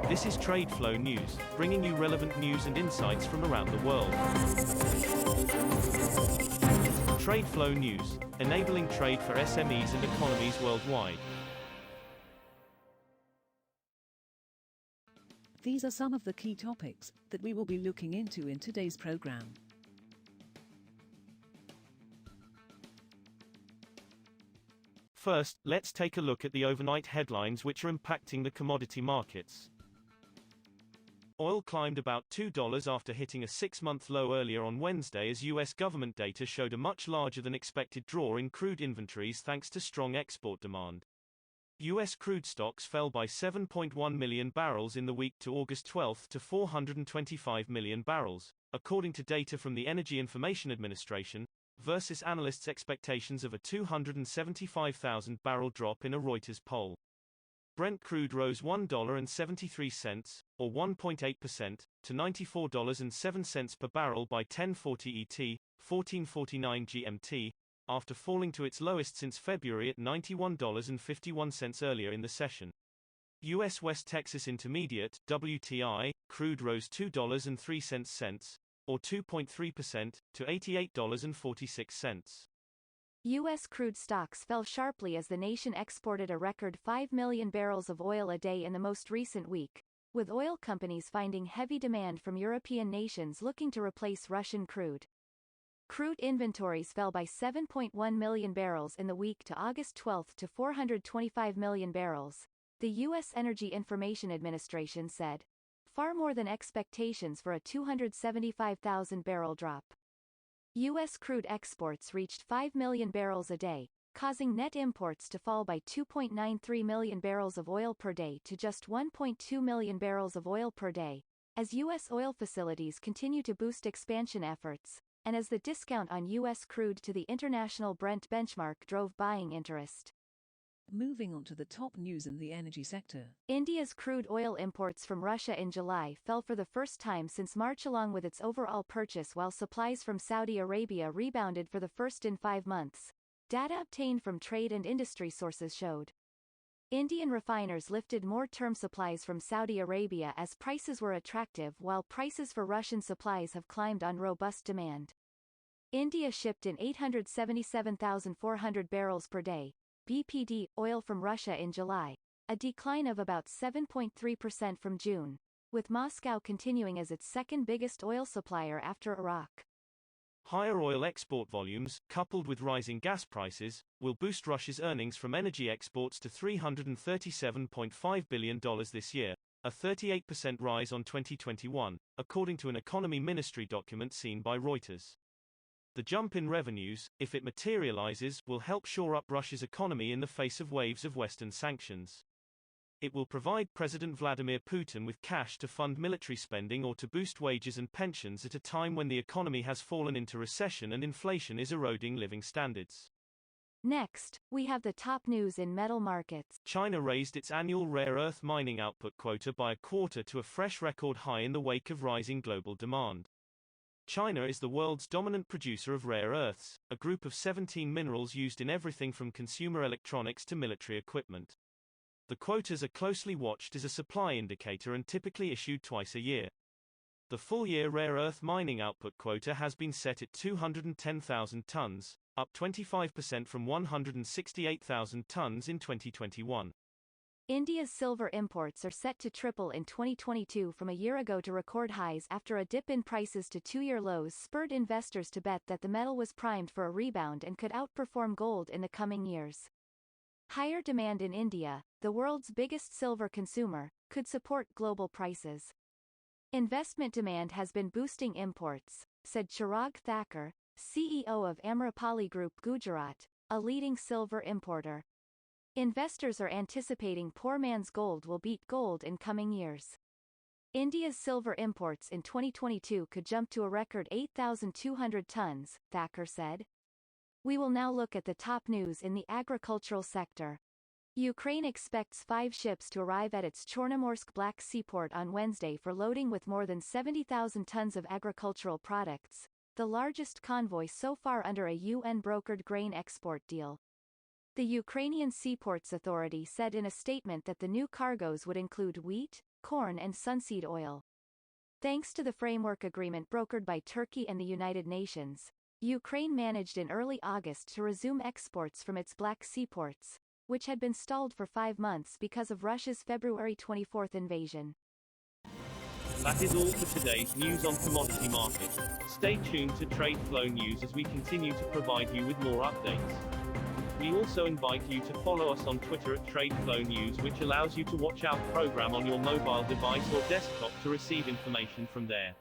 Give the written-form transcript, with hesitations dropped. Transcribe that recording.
This is TradeFlow News, bringing you relevant news and insights from around the world. TradeFlow News, enabling trade for SMEs and economies worldwide. These are some of the key topics that we will be looking into in today's program. First, let's take a look at the overnight headlines which are impacting the commodity markets. Oil climbed about $2 after hitting a 6-month low earlier on Wednesday as U.S. government data showed a much larger than expected draw in crude inventories thanks to strong export demand. U.S. crude stocks fell by 7.1 million barrels in the week to August 12 to 425 million barrels, according to data from the Energy Information Administration, versus analysts' expectations of a 275,000 barrel drop in a Reuters poll. Brent crude rose $1.73, or 1.8%, to $94.07 per barrel by 10:40 ET, 14:49 GMT, after falling to its lowest since February at $91.51 earlier in the session. U.S. West Texas Intermediate (WTI) crude rose $2.03, or 2.3%, to $88.46. U.S. crude stocks fell sharply as the nation exported a record 5 million barrels of oil a day in the most recent week, with oil companies finding heavy demand from European nations looking to replace Russian crude. Crude inventories fell by 7.1 million barrels in the week to August 12 to 425 million barrels, the U.S. Energy Information Administration said, far more than expectations for a 275,000 barrel drop. U.S. crude exports reached 5 million barrels a day, causing net imports to fall by 2.93 million barrels of oil per day to just 1.2 million barrels of oil per day, as U.S. oil facilities continue to boost expansion efforts, and as the discount on U.S. crude to the international Brent benchmark drove buying interest. Moving on to the top news in the energy sector. India's crude oil imports from Russia in July fell for the first time since March along with its overall purchase, while supplies from Saudi Arabia rebounded for the first in 5 months. Data obtained from trade and industry sources showed. Indian refiners lifted more term supplies from Saudi Arabia as prices were attractive, while prices for Russian supplies have climbed on robust demand. India shipped in 877,400 barrels per day, BPD, oil from Russia in July, a decline of about 7.3% from June, with Moscow continuing as its second biggest oil supplier after Iraq. Higher oil export volumes, coupled with rising gas prices, will boost Russia's earnings from energy exports to $337.5 billion this year, a 38% rise on 2021, according to an economy ministry document seen by Reuters. The jump in revenues, if it materializes, will help shore up Russia's economy in the face of waves of Western sanctions. It will provide President Vladimir Putin with cash to fund military spending or to boost wages and pensions at a time when the economy has fallen into recession and inflation is eroding living standards. Next, we have the top news in metal markets. China raised its annual rare earth mining output quota by a quarter to a fresh record high in the wake of rising global demand. China is the world's dominant producer of rare earths, a group of 17 minerals used in everything from consumer electronics to military equipment. The quotas are closely watched as a supply indicator and typically issued twice a year. The full-year rare earth mining output quota has been set at 210,000 tons, up 25% from 168,000 tons in 2021. India's silver imports are set to triple in 2022 from a year ago to record highs after a dip in prices to 2-year lows spurred investors to bet that the metal was primed for a rebound and could outperform gold in the coming years. Higher demand in India, the world's biggest silver consumer, could support global prices. Investment demand has been boosting imports, said Chirag Thakur, CEO of Amrapali Group Gujarat, a leading silver importer. Investors are anticipating poor man's gold will beat gold in coming years. India's silver imports in 2022 could jump to a record 8,200 tons, Thakur said. We will now look at the top news in the agricultural sector. Ukraine expects 5 ships to arrive at its Chornomorsk Black Sea port on Wednesday for loading with more than 70,000 tons of agricultural products, the largest convoy so far under a UN-brokered grain export deal. The Ukrainian Seaports Authority said in a statement that the new cargoes would include wheat, corn and sunseed oil. Thanks to the framework agreement brokered by Turkey and the United Nations, Ukraine managed in early August to resume exports from its Black Sea ports, which had been stalled for 5 months because of Russia's February 24 invasion. That is all for today's news on commodity markets. Stay tuned to TradeFlow News as we continue to provide you with more updates. We also invite you to follow us on Twitter at TradeFlow News, which allows you to watch our program on your mobile device or desktop to receive information from there.